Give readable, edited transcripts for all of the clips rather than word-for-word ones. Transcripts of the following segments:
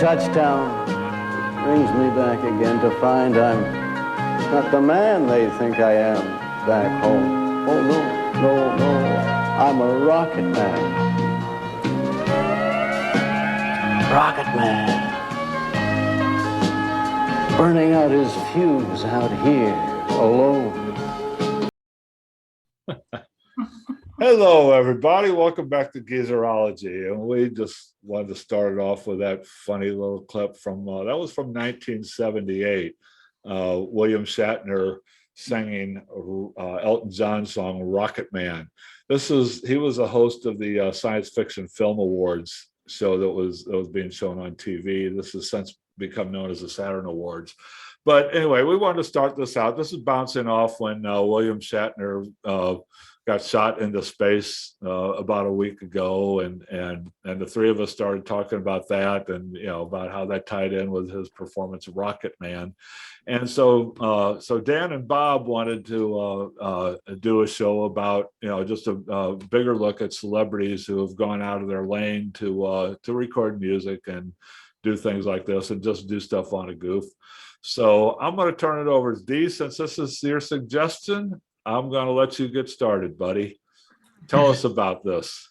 touchdown brings me back again to find I'm not the man they think I am back home. Oh, no, no, no, I'm a rocket man. Rocket man. Burning out his fuse out here alone. Hello, everybody. Welcome back to Geezerology. And we just wanted to start it off with that funny little clip from, that was from 1978. William Shatner singing Elton John's song, Rocket Man. He was a host of the Science Fiction Film Awards show that was being shown on TV. This has since become known as the Saturn Awards. But anyway, we wanted to start this out. This is bouncing off when William Shatner got shot into space about a week ago, and the three of us started talking about that, and about how that tied in with his performance of Rocket Man. And so Dan and Bob wanted to do a show about just a bigger look at celebrities who have gone out of their lane to record music and do things like this and just do stuff on a goof. So I'm going to turn it over to Dee. Since this is your suggestion, I'm going to let you get started, buddy. Tell us about this.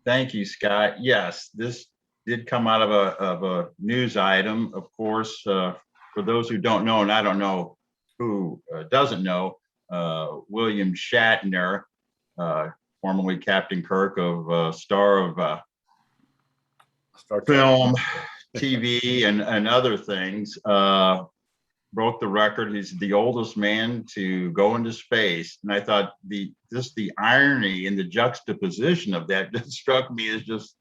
Thank you, Scott. Yes, this did come out of a news item. Of course, for those who don't know, and I don't know who doesn't know, William Shatner, formerly Captain Kirk, star of film, TV, and other things, broke the record. He's the oldest man to go into space. And I thought the irony and the juxtaposition of that just struck me as just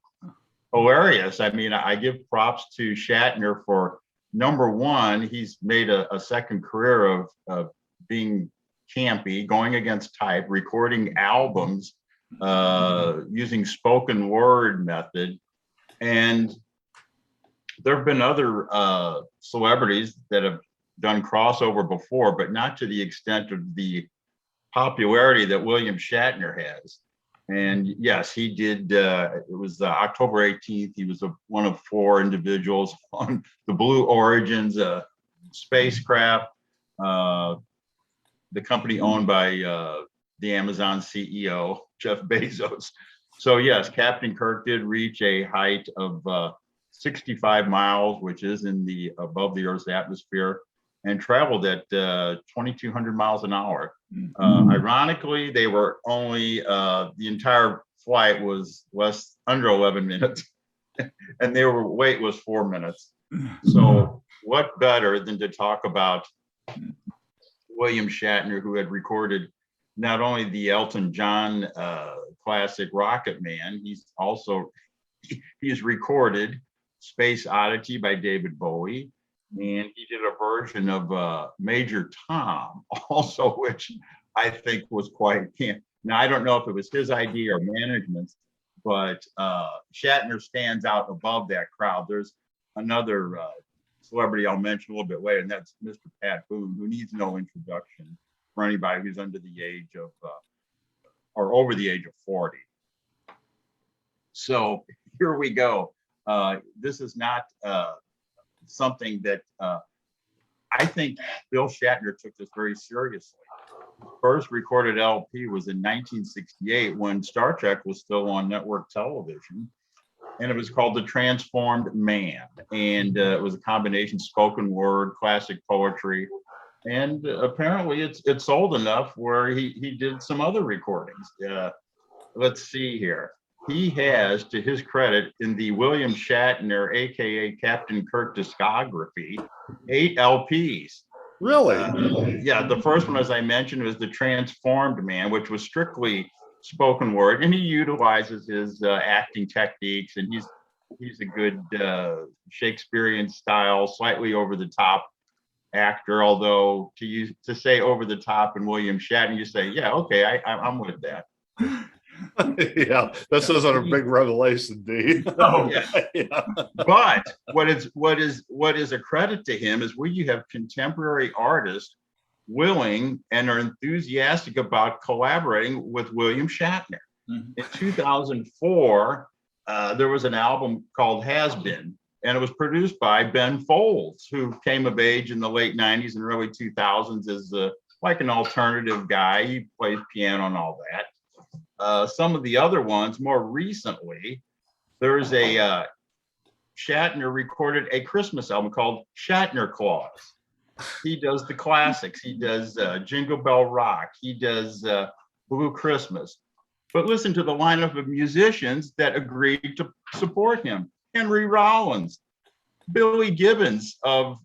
hilarious. I mean, I give props to Shatner for, number one, he's made a second career of being campy, going against type, recording albums, using spoken word method. And there have been other celebrities that have done crossover before, but not to the extent of the popularity that William Shatner has. And yes, he did. It was October 18th. He was one of four individuals on the Blue Origins spacecraft, the company owned by the Amazon CEO, Jeff Bezos. So yes, Captain Kirk did reach a height of 65 miles, which is above the Earth's atmosphere, and traveled at 2,200 miles an hour. Ironically, they were only, the entire flight was under 11 minutes, and their wait was 4 minutes. So what better than to talk about William Shatner, who had recorded not only the Elton John classic Rocket Man, he's recorded Space Oddity by David Bowie, and he did a version of Major Tom also, which I think was quite camp. Now, I don't know if it was his idea or management's, but Shatner stands out above that crowd. There's another celebrity I'll mention a little bit later, and that's Mr. Pat Boone, who needs no introduction for anybody who's under the age of, or over the age of 40. So here we go. This is not something that I think Bill Shatner took this very seriously. First recorded LP was in 1968 when Star Trek was still on network television, and it was called The Transformed Man. And it was a combination spoken word, classic poetry, and apparently it sold enough where he did some other recordings. Let's see here. He has, to his credit, in the William Shatner, aka Captain Kirk discography, 8 LPs. Really? Yeah, the first one, as I mentioned, was The Transformed Man, which was strictly spoken word, and he utilizes his acting techniques, and he's a good Shakespearean style, slightly over the top actor. Although to say over the top in William Shatner, you say, yeah, okay, I'm with that. Yeah, this isn't a big revelation, Dee. Oh, yeah. But what is a credit to him is where you have contemporary artists willing and are enthusiastic about collaborating with William Shatner. Mm-hmm. In 2004, there was an album called Has Been, and it was produced by Ben Folds, who came of age in the late 90s and early 2000s as like an alternative guy. He plays piano and all that. Some of the other ones, more recently, there's a Shatner recorded a Christmas album called Shatner Claus. He does the classics. He does Jingle Bell Rock. He does Blue Christmas. But listen to the lineup of musicians that agreed to support him. Henry Rollins, Billy Gibbons of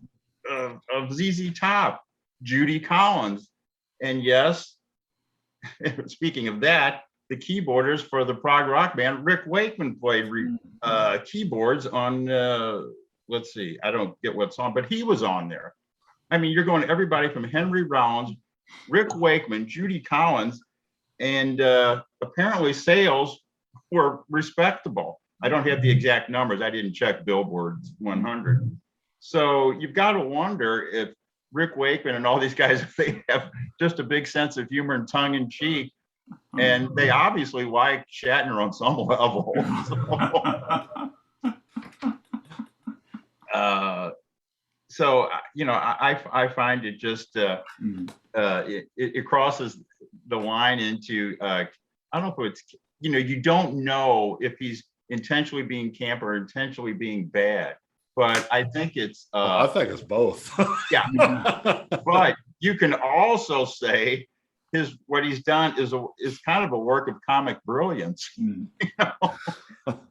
ZZ Top, Judy Collins. And yes, speaking of that, the keyboarders for the prog rock band, Rick Wakeman played keyboards on, let's see, I don't get what song, but he was on there. I mean, you're going to everybody from Henry Rollins, Rick Wakeman, Judy Collins, and apparently sales were respectable. I don't have the exact numbers. I didn't check Billboard 100. So you've got to wonder if Rick Wakeman and all these guys, if they have just a big sense of humor and tongue in cheek, and they obviously like Shatner on some level. So you know, I find it just it crosses the line into I don't know if it's, you know, you don't know if he's intentionally being camp or intentionally being bad, but I think it's I think it's both. Yeah. But you can also say what he's done is kind of a work of comic brilliance. You know,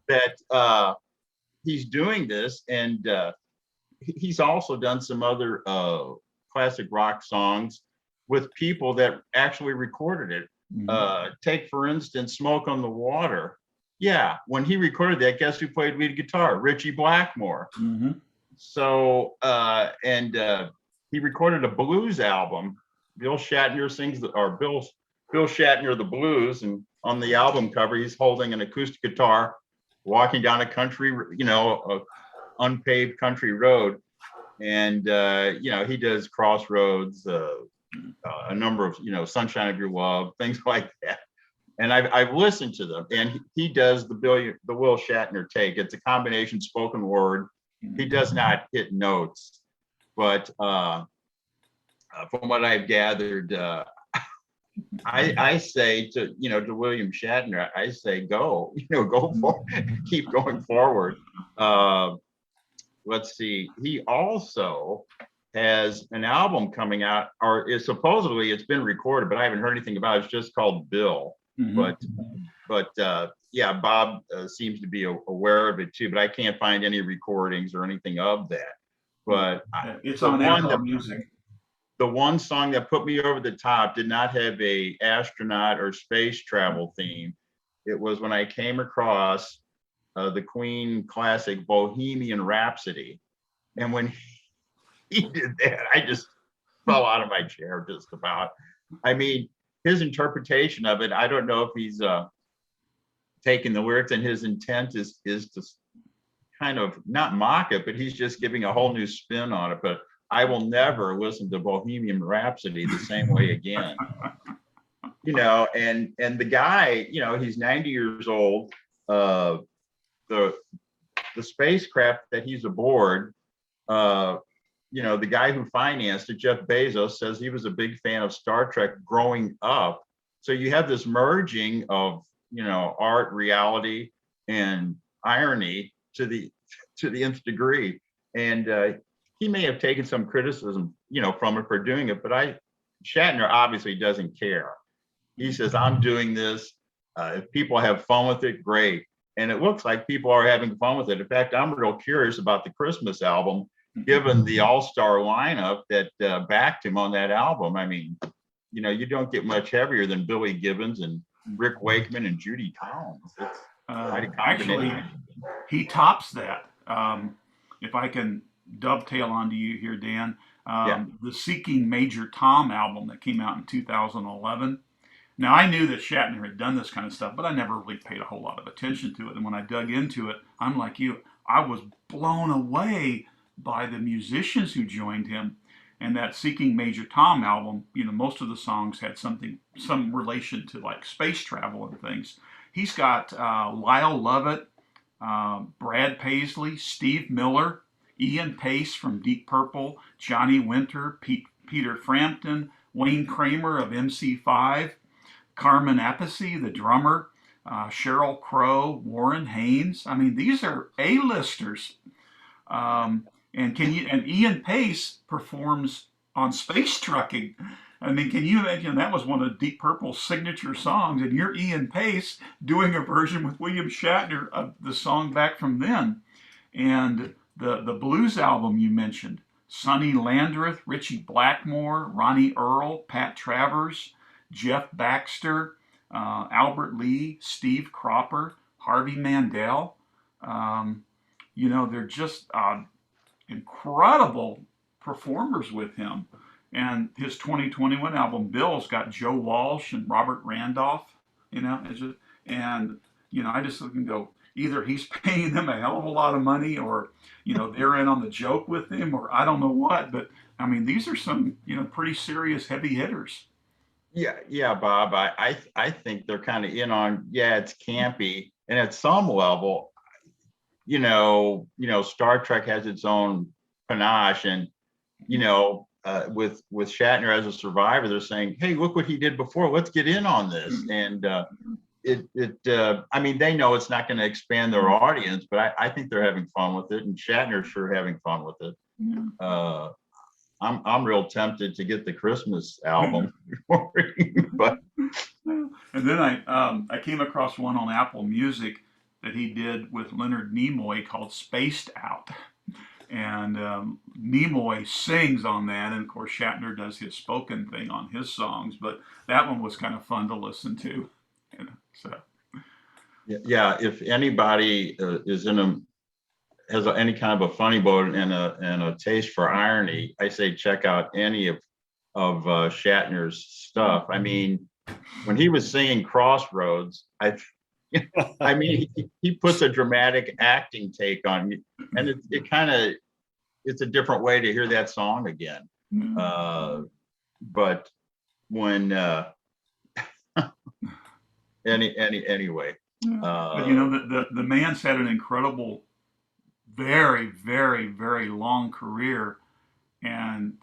that he's doing this, and he's also done some other classic rock songs with people that actually recorded it. Take, for instance, Smoke on the Water. Yeah, when he recorded that, guess who played lead guitar? Richie Blackmore. So, he recorded a blues album. Bill Shatner sings, Bill Shatner the blues, and on the album cover, he's holding an acoustic guitar, walking down a country, you know, a unpaved country road, and you know, he does Crossroads, a number of, you know, Sunshine of Your Love, things like that. And I've listened to them, and he does the Will Shatner take. It's a combination spoken word. He does not hit notes, but from what I've gathered, I say to, you know, to William Shatner, I say go, you know, go for, keep going forward. Let's see. He also has an album coming out, or is supposedly it's been recorded, but I haven't heard anything about it. It's just called Bill. But yeah, Bob seems to be aware of it too, but I can't find any recordings or anything of that. But it's on Apple Music. The one song that put me over the top did not have a astronaut or space travel theme. It was when I came across the Queen classic Bohemian Rhapsody, and when he did that, I just fell out of my chair just about. I mean, his interpretation of it, I don't know if he's taking the lyrics, and his intent is to kind of not mock it, but he's just giving a whole new spin on it. But I will never listen to Bohemian Rhapsody the same way again. You know, and the guy, you know, he's 90 years old. The spacecraft that he's aboard, you know, the guy who financed it, Jeff Bezos, says he was a big fan of Star Trek growing up. So you have this merging of, you know, art, reality, and irony to the nth degree. And he may have taken some criticism, you know, from it for doing it, but Shatner obviously doesn't care. He says, I'm doing this. If people have fun with it, great. And it looks like people are having fun with it. In fact, I'm real curious about the Christmas album, given the all-star lineup that backed him on that album. I mean, you know, you don't get much heavier than Billy Gibbons and Rick Wakeman and Judy Collins. It's quite a combination. Actually, he tops that. If I can dovetail onto you here, Dan, the Seeking Major Tom album that came out in 2011. Now, I knew that Shatner had done this kind of stuff, but I never really paid a whole lot of attention to it. And when I dug into it, I'm like you, I was blown away by the musicians who joined him. And that Seeking Major Tom album, you know, most of the songs had some relation to like space travel and things. He's got Lyle Lovett, Brad Paisley, Steve Miller, Ian Pace from Deep Purple, Johnny Winter, Peter Frampton, Wayne Kramer of MC5, Carmen Appice, the drummer, Cheryl Crow, Warren Haynes. I mean, these are A-listers. And Ian Pace performs on Space Trucking. I mean, can you imagine that was one of Deep Purple's signature songs, and you're Ian Pace doing a version with William Shatner of the song back from then. And the blues album you mentioned, Sonny Landreth, Richie Blackmore, Ronnie Earl, Pat Travers, Jeff Baxter, Albert Lee, Steve Cropper, Harvey Mandel. They're just incredible performers with him. And his 2021 album, Bill's got Joe Walsh and Robert Randolph, I just look and go, either he's paying them a hell of a lot of money or, they're in on the joke with him or I don't know what. But I mean, these are some, pretty serious heavy hitters. Yeah, Bob. I think they're kind of in on, it's campy. And at some level, Star Trek has its own panache, and with Shatner as a survivor, they're saying, "Hey, look what he did before. Let's get in on this." And I mean, they know it's not going to expand their audience, but I think they're having fun with it, and Shatner's sure having fun with it. Yeah. I'm real tempted to get the Christmas album, but and then I came across one on Apple Music that he did with Leonard Nimoy called Spaced Out. And Nimoy sings on that, and of course Shatner does his spoken thing on his songs, but that one was kind of fun to listen to. Yeah, if anybody has any kind of a funny bone and a taste for irony, I say check out any of Shatner's stuff. I mean, when he was singing Crossroads, I mean, he puts a dramatic acting take on it, and it's a different way to hear that song again. But when anyway, but the man's had an incredible, very, very, very long career, and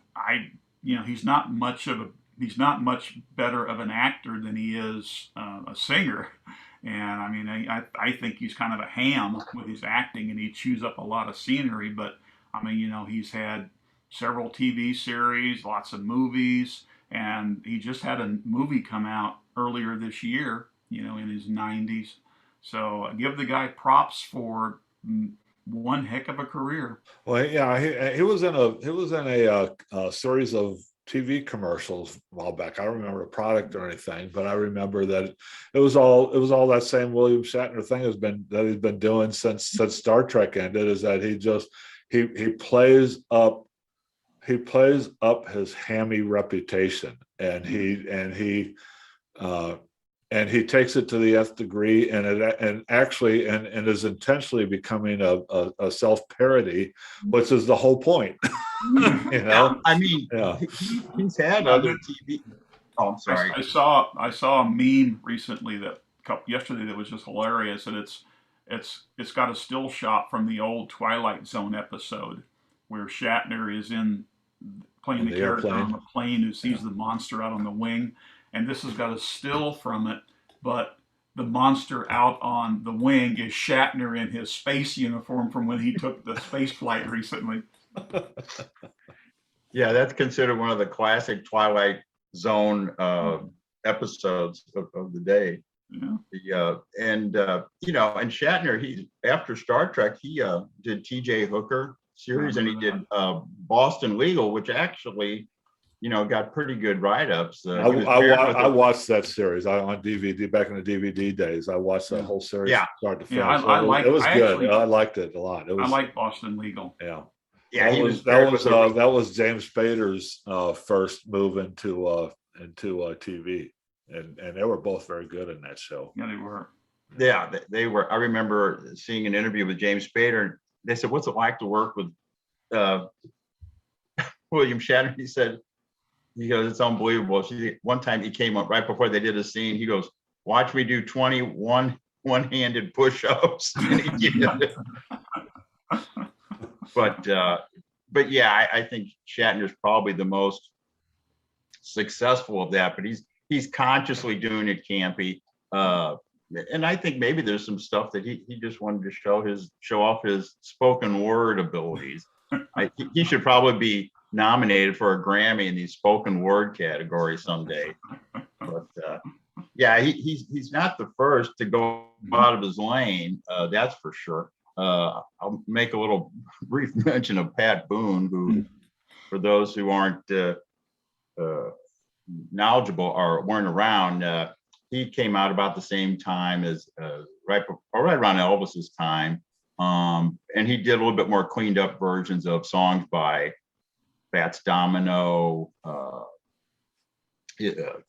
he's not much better of an actor than he is a singer. And I mean, I think he's kind of a ham with his acting, and he chews up a lot of scenery. But I mean, he's had several TV series, lots of movies, and he just had a movie come out earlier this year, in his 90s. So give the guy props for one heck of a career. Well, yeah, he was in a series of TV commercials a while back. I don't remember the product or anything, but I remember that it was all that same William Shatner thing he's been doing since Star Trek ended, is that he plays up his hammy reputation, and he takes it to the nth degree, and is intentionally becoming a self-parody, which is the whole point. I mean, he's had other TV. Oh, I'm sorry. I saw a meme recently yesterday that was just hilarious, and it's got a still shot from the old Twilight Zone episode where Shatner is playing the character on the plane who sees the monster out on the wing, and this has got a still from it, but the monster out on the wing is Shatner in his space uniform from when he took the space flight recently. Yeah, that's considered one of the classic Twilight Zone episodes of the day. Yeah. And Shatner, after Star Trek, he did T.J. Hooker series, and he did Boston Legal, which actually, got pretty good write-ups. I watched that series on DVD back in the DVD days. I watched that whole series start to finish. It was good. I liked it a lot. I like Boston Legal. Yeah. Yeah, that was James Spader's first move into TV, and they were both very good in that show. Yeah, they were. Yeah, they were. I remember seeing an interview with James Spader, and they said, "What's it like to work with William Shatner?" He goes, "It's unbelievable." One time he came up right before they did a scene. He goes, "Watch me do 21 one-handed push-ups. And he did. But yeah, I think Shatner's probably the most successful of that. But he's consciously doing it campy. And I think maybe there's some stuff that he just wanted to show off his spoken word abilities. He should probably be nominated for a Grammy in the spoken word category someday. But yeah, he's not the first to go out of his lane. That's for sure. I'll make a little brief mention of Pat Boone, who, for those who aren't knowledgeable or weren't around, he came out about the same time as right around Elvis's time, and he did a little bit more cleaned up versions of songs by Fats Domino,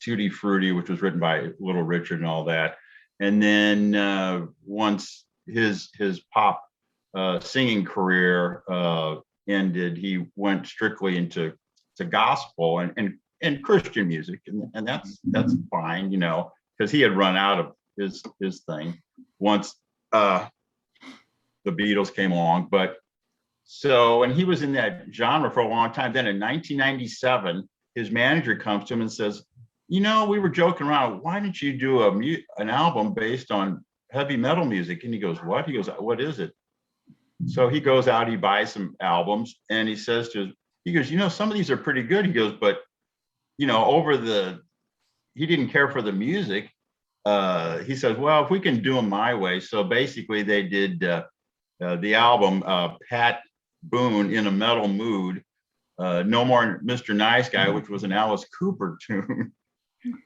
Tutti Frutti, which was written by Little Richard and all that. And then once his pop singing career ended, he went strictly into gospel and Christian music, and that's fine, you know, because he had run out of his thing once the Beatles came along. But so, and he was in that genre for a long time. Then in 1997, his manager comes to him and says, you know, we were joking around, why didn't you do an album based on heavy metal music? And he goes, what? He goes, what is it? So he goes out, he buys some albums, and he says he goes, you know, some of these are pretty good. He goes, but, you know, he didn't care for the music. He says, well, if we can do them my way. So basically they did the album, Pat Boone in a Metal Mood, No More Mr. Nice Guy, which was an Alice Cooper tune.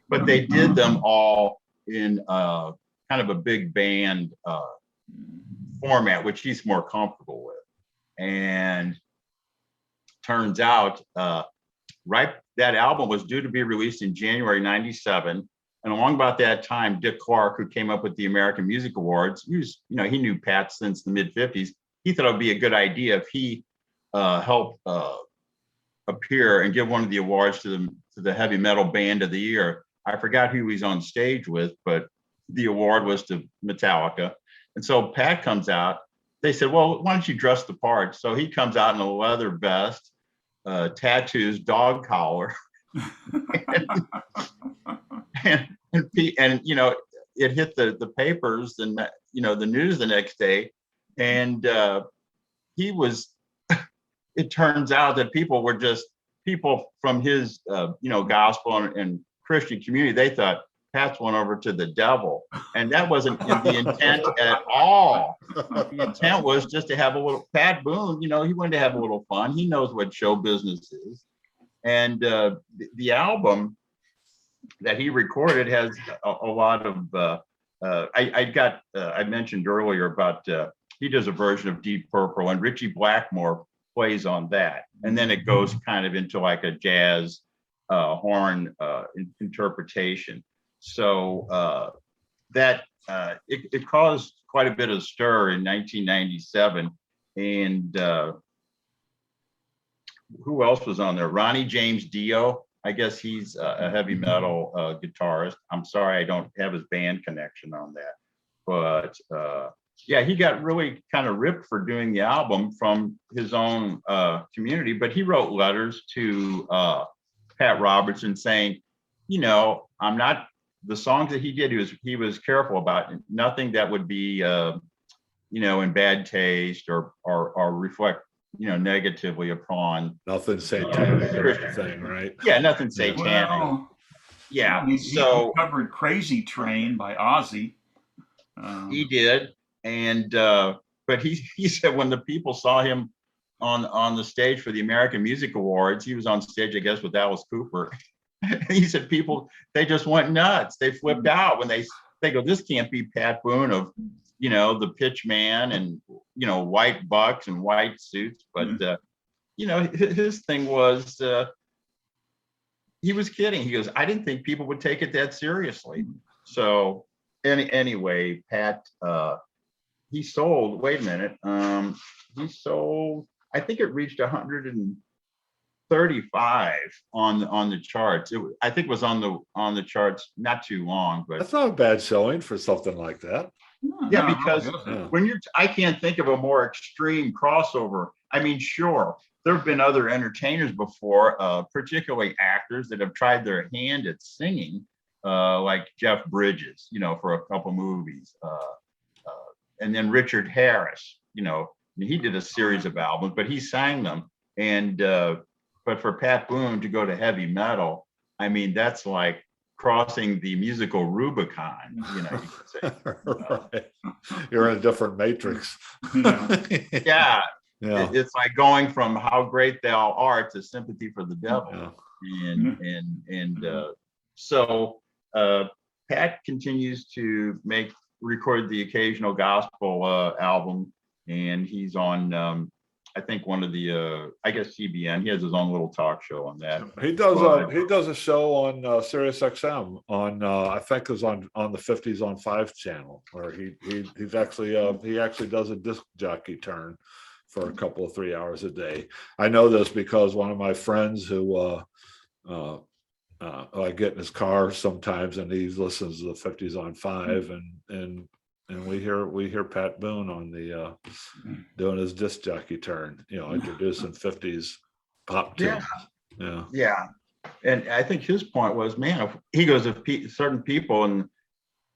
But they did them all in kind of a big band format, which he's more comfortable with. And turns out, that album was due to be released in January 97. And along about that time, Dick Clark, who came up with the American Music Awards, he knew Pat since the mid 50s. He thought it would be a good idea if he helped appear and give one of the awards to the heavy metal band of the year. I forgot who he was on stage with, but the award was to Metallica. And so Pat comes out. They said, well, why don't you dress the part? So he comes out in a leather vest, tattoos, dog collar. and you know, it hit the papers and, you know, the news the next day. And it turns out that people were just people from his, you know, gospel and Christian community. They thought Pat's went over to the devil. And that wasn't the intent at all. The intent was just to have a little, Pat Boone, you know, he wanted to have a little fun. He knows what show business is. And the album that he recorded has a lot of, I mentioned earlier about, he does a version of Deep Purple, and Richie Blackmore plays on that. And then it goes kind of into like a jazz horn interpretation. So it caused quite a bit of stir in 1997. And who else was on there? Ronnie James Dio. I guess he's a heavy metal guitarist. I'm sorry, I don't have his band connection on that. But yeah, he got really kind of ripped for doing the album from his own community. But he wrote letters to Pat Robertson saying, you know, the songs that he did, he was careful about nothing that would be, you know, in bad taste or reflect, you know, negatively upon nothing satanic or anything, right? Yeah, nothing satanic. Well, yeah, he so covered "Crazy Train" by Ozzy. He did, and but he said when the people saw him on the stage for the American Music Awards, he was on stage, I guess, with Alice Cooper. He said they just went nuts. They flipped out when they go, this can't be Pat Boone of, you know, the Pitch Man and, you know, white bucks and white suits. But, you know, his thing was, he was kidding. He goes, I didn't think people would take it that seriously. So anyway, Pat, he sold, wait a minute. He sold, I think it reached 135 on the charts. I think it was on the charts not too long, but that's not a bad showing for something like that. Yeah, No, because it isn't. Yeah. when I can't think of a more extreme crossover. I mean, sure, there have been other entertainers before, particularly actors that have tried their hand at singing, like Jeff Bridges, for a couple movies. And then Richard Harris, he did a series of albums, but he sang them. And but for Pat Boone to go to heavy metal, I mean, that's like crossing the musical Rubicon, you could say. Right. You're in a different matrix. Yeah. Yeah, Yeah. it's like going from how great thou art to sympathy for the devil. Yeah. And so Pat continues to record the occasional gospel album, and he's on I think one of the I guess CBN. He has his own little talk show on that. He does a show on Sirius XM on I think it was on the 50s on 5 channel, where he's actually he actually does a disc jockey turn for a couple of 3 hours a day. I know this because one of my friends who I get in his car sometimes, and he listens to the 50s on 5, and we hear Pat Boone on the doing his disc jockey turn, introducing 50s pop tunes. Yeah. And I think his point was, man, if certain people and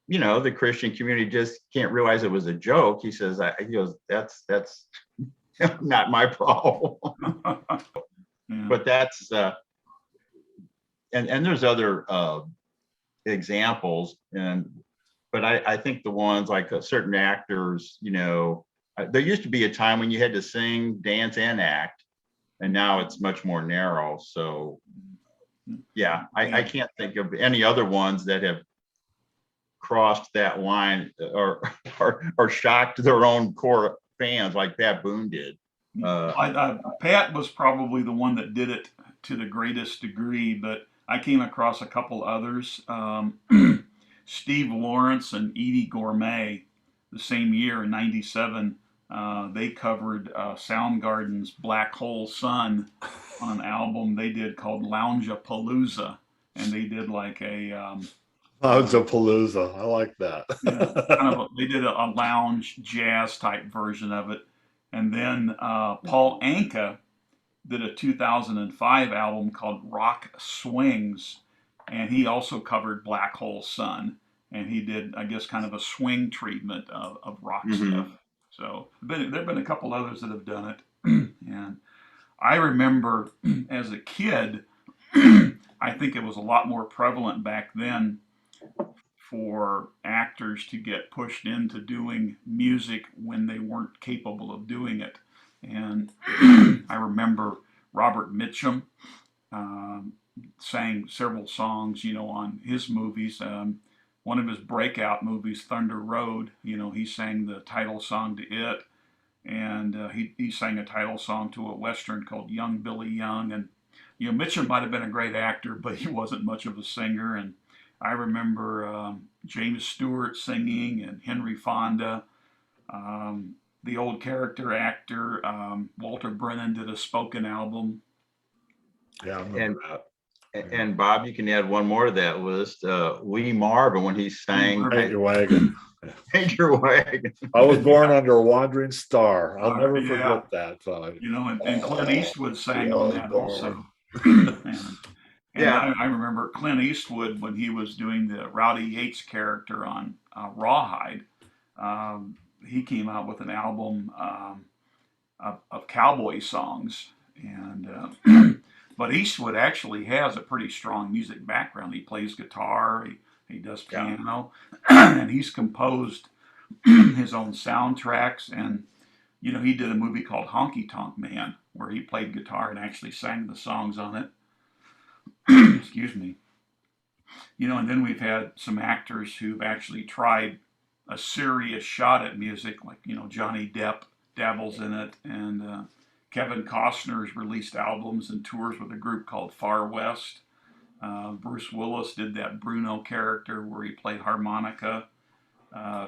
the Christian community just can't realize it was a joke. He says, that's not my problem. But that's and there's other examples, but I think the ones like certain actors, there used to be a time when you had to sing, dance, and act, and now it's much more narrow. So yeah, I can't think of any other ones that have crossed that line or shocked their own core fans like Pat Boone did. Pat was probably the one that did it to the greatest degree, but I came across a couple others. Steve Lawrence and Edie Gourmet, the same year in '97, they covered Soundgarden's Black Hole Sun on an album they did called Lounge-a-Palooza, and they did like a Lounge-a-Palooza. I like that. they did a lounge jazz type version of it. And then Paul Anka did a 2005 album called Rock Swings, and he also covered Black Hole Sun, and he did, I guess, kind of a swing treatment of rock stuff. So there have been a couple others that have done it. And I remember as a kid, I think it was a lot more prevalent back then for actors to get pushed into doing music when they weren't capable of doing it. And I remember Robert Mitchum sang several songs, on his movies. One of his breakout movies, Thunder Road, he sang the title song to it. And he sang a title song to a Western called Young Billy Young. And, Mitchum might have been a great actor, but he wasn't much of a singer. And I remember James Stewart singing and Henry Fonda. The old character actor, Walter Brennan, did a spoken album. Yeah, I remember that. And Bob, you can add one more to that list. Lee Marvin, when he sang Paint Your Wagon. Paint Your Wagon. I was born under a wandering star. I'll never forget that. And Clint Eastwood sang on that also. I remember Clint Eastwood when he was doing the Rowdy Yates character on Rawhide. He came out with an album of cowboy songs, and but Eastwood actually has a pretty strong music background. He plays guitar, he does piano, and he's composed his own soundtracks. And he did a movie called Honky Tonk Man where he played guitar and actually sang the songs on it. Excuse me. And then we've had some actors who've actually tried a serious shot at music, like, Johnny Depp dabbles in it, and Kevin Costner's released albums and tours with a group called Far West. Bruce Willis did that Bruno character where he played harmonica.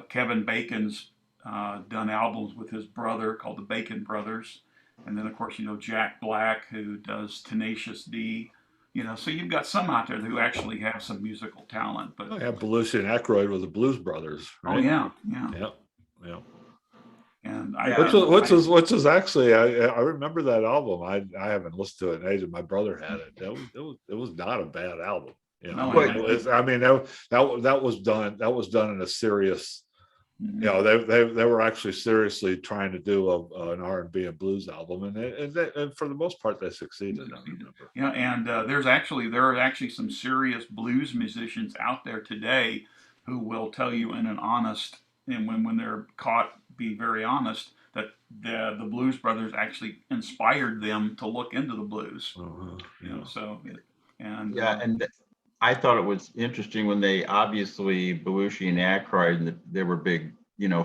Kevin Bacon's done albums with his brother called the Bacon Brothers. And then, of course, Jack Black, who does Tenacious D. So you've got some out there who actually have some musical talent. But I have Belushi and Aykroyd with the Blues Brothers, right? oh yeah. Yeah. And Which was actually I remember that album. I haven't listened to it in ages. My brother had it. It was not a bad album. That was done in a serious. They were actually seriously trying to do an R&B and blues album, and for the most part they succeeded. I remember. Yeah, and there are actually some serious blues musicians out there today who will tell you in an honest, and when they're caught, be very honest, that the Blues Brothers actually inspired them to look into the blues. And I thought it was interesting when they obviously Belushi and Aykroyd, they were big,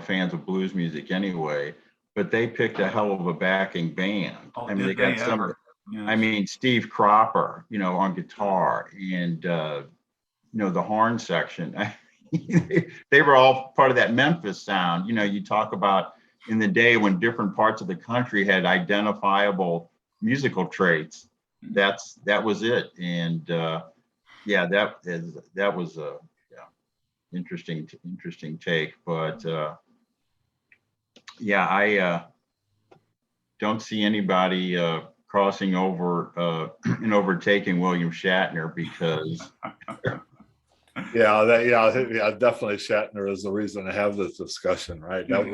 fans of blues music anyway, but they picked a hell of a backing band. They got some. Yes. Steve Cropper, on guitar, and the horn section. They were all part of that Memphis sound. You talk about in the day when different parts of the country had identifiable musical traits. That was it, and that was a interesting take. But I don't see anybody crossing over and overtaking William Shatner, because definitely Shatner is the reason to have this discussion, right? That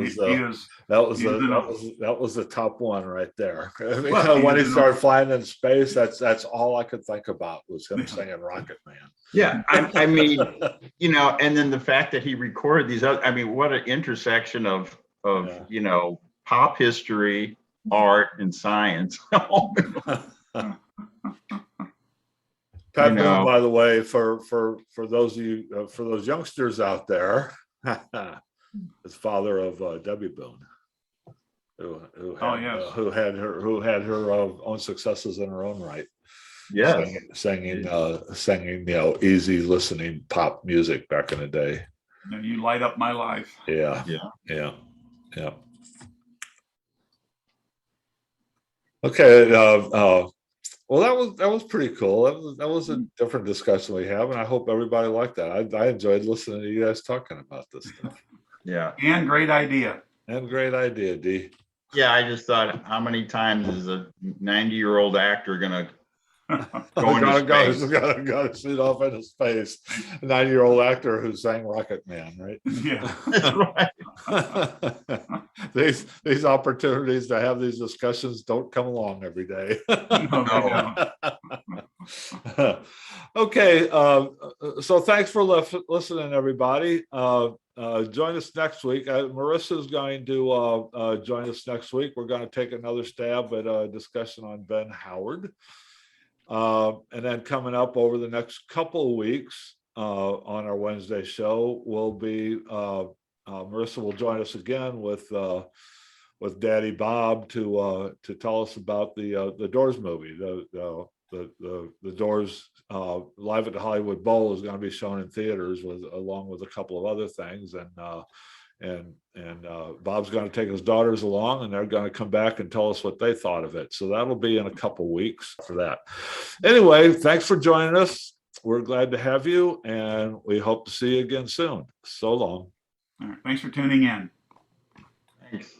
was the top one right there. When he started flying in space, that's all I could think about was him singing Rocket Man. Yeah, and then the fact that he recorded these other, what an intersection of pop history, art, and science. Pat Boone, by the way, for those of you, for those youngsters out there, is father of Debbie Boone, who had her own successes in her own right. Yeah, singing easy listening pop music back in the day. You light up my life. Yeah. Okay. Well, that was pretty cool. That was a different discussion we have, and I hope everybody liked that. I enjoyed listening to you guys talking about this stuff. Yeah, and great idea. D. Yeah, I just thought, how many times is a 90-year-old actor gonna Got to shoot off into space? A 90-year-old actor who sang Rocket Man, right? Yeah, that's right. These opportunities to have these discussions don't come along every day. No. Okay, so thanks for listening, everybody. Join us next week. Marissa's going to join us next week. We're going to take another stab at a discussion on Ben Howard. And then coming up over the next couple of weeks on our Wednesday show will be Marissa will join us again with Daddy Bob to tell us about the Doors movie. The Doors Live at the Hollywood Bowl is going to be shown in theaters along with a couple of other things, and Bob's going to take his daughters along, and they're going to come back and tell us what they thought of it. So that'll be in a couple weeks for that. Anyway, thanks for joining us. We're glad to have you, and we hope to see you again soon. So long. All right, thanks for tuning in. Thanks.